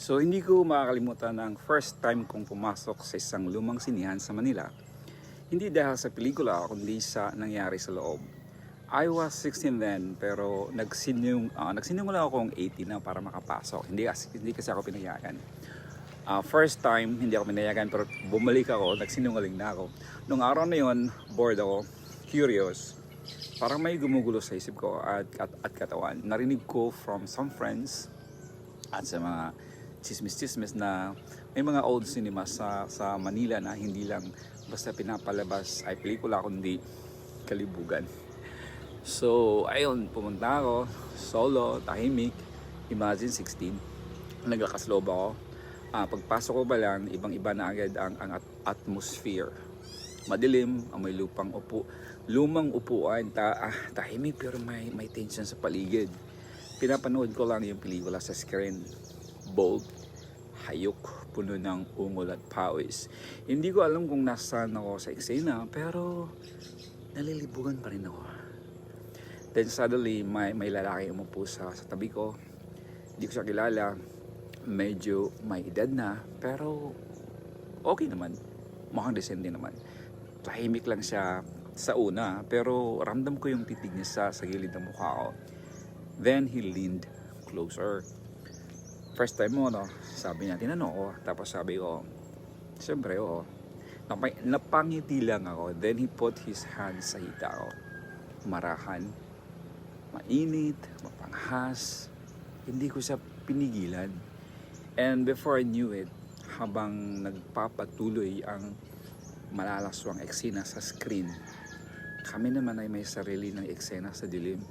So hindi ko makakalimutan ang first time kong pumasok sa isang lumang sinihan sa Manila. Hindi dahil sa pelikula kundi sa nangyari sa loob. I was 16 then pero nagsinungaling akong 18 na para makapasok. Hindi kasi ako pinayagan. First time hindi ako pinayagan pero bumalik ako, nagsinungaling na ako. Nung araw na yon, bored ako, curious. Parang may gumugulo sa isip ko at katawan. Narinig ko from some friends at sa mga chismis-chismis na may mga old cinema sa Manila na hindi lang basta pinapalabas ay pelikula kundi kalibugan. So ayun, pumunta ako solo, tahimik. Imagine 16, naglakas-loob ako. Pagpasok ko ba lang, ibang-iba na agad ang atmosphere. Madilim, may lumang upuan, tahimik pero may tension sa paligid. Pinapanood ko lang yung pelikula sa screen. Bold, hayok, puno ng ungol at pawis. Hindi ko alam kung nasaan ako sa eksena pero nalilibugan pa rin ako. Then suddenly may lalaki umupo sa tabi ko. Hindi ko siya kilala. Medyo may edad na pero okay naman. Mukhang decente naman. Tahimik lang siya sa una pero ramdam ko yung titig niya sa gilid ng mukha ko. Then he leaned closer. First time mo, no? Sabi niya, tinanong ko. Tapos sabi ko, siyempre, oo. Napangiti lang ako. Then he put his hands sa hita ko. Marahan, mainit, mapanghas. Hindi ko siya pinigilan. And before I knew it, habang nagpapatuloy ang malalaswang eksena sa screen, kami naman ay may sarili ng eksena sa dilim.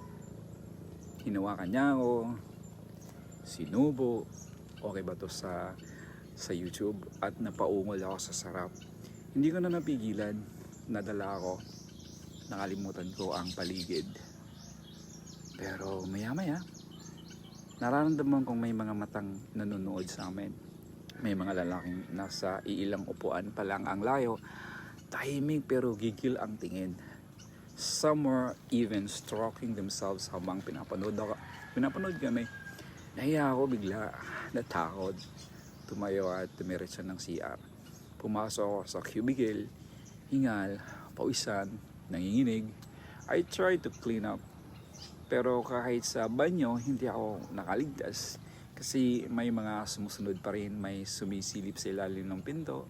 Hinawakan niya ako, sinubo, okay ba to sa YouTube, at napaungol ako sa sarap. Hindi ko na napigilan, nadala ako, nakalimutan ko ang paligid. Pero maya-maya, nararamdaman kong may mga matang nanonood sa amin. May mga lalaking nasa iilang upuan pa lang ang layo, tahimik pero gigil ang tingin. Some were even stroking themselves habang pinapanood kami. Nahiya ako bigla, natakot, tumayo at tumiretso ng CR. Pumasok ako sa cubicle, hingal, pawisan, nanginginig. I tried to clean up. Pero kahit sa banyo, hindi ako nakaligtas. Kasi may mga sumusunod pa rin, may sumisilip sa ilalim ng pinto.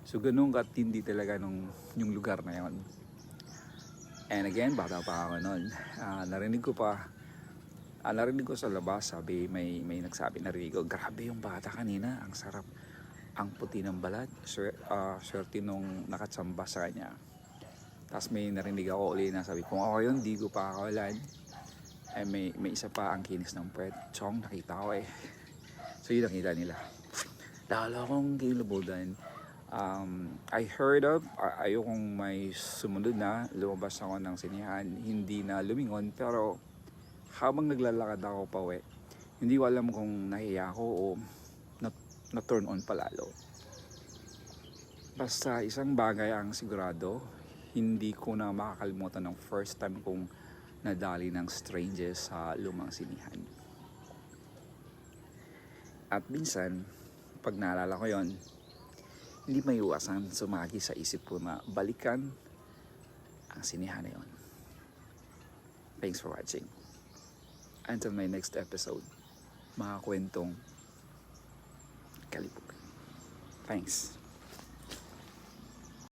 So ganun katindi talaga yung lugar na yon. And again, bata pa ako noon. Narinig ko sa labas, may nagsabi, narinig ko, grabe yung bata kanina, ang sarap, ang puti ng balat, swerte nung nakatsamba sa kanya. Tapos may narinig ako ulit na sabi, kung ako yun, di ko pa akawalan. Ay may isa pa, ang kinis ng puwet. Chong, nakita ko eh. So yun nakita nila. Lalo akong kilubudan. I heard of, ayokong may sumunod na, lumabas ako ng sinihan, hindi na lumingon, pero habang naglalakad ako pauwi, hindi ko alam kung nahiya ako o na-turn on palalo. Basta isang bagay ang sigurado, hindi ko na makakalimutan ng first time kong nadali ng strangers sa lumang sinihan. At minsan, pag naalala ko yon, hindi may iwasan sumagi sa isip ko na balikan ang sinihan na yun. Thanks for watching. Until my next episode, mga kwentong kalibugan. Thanks.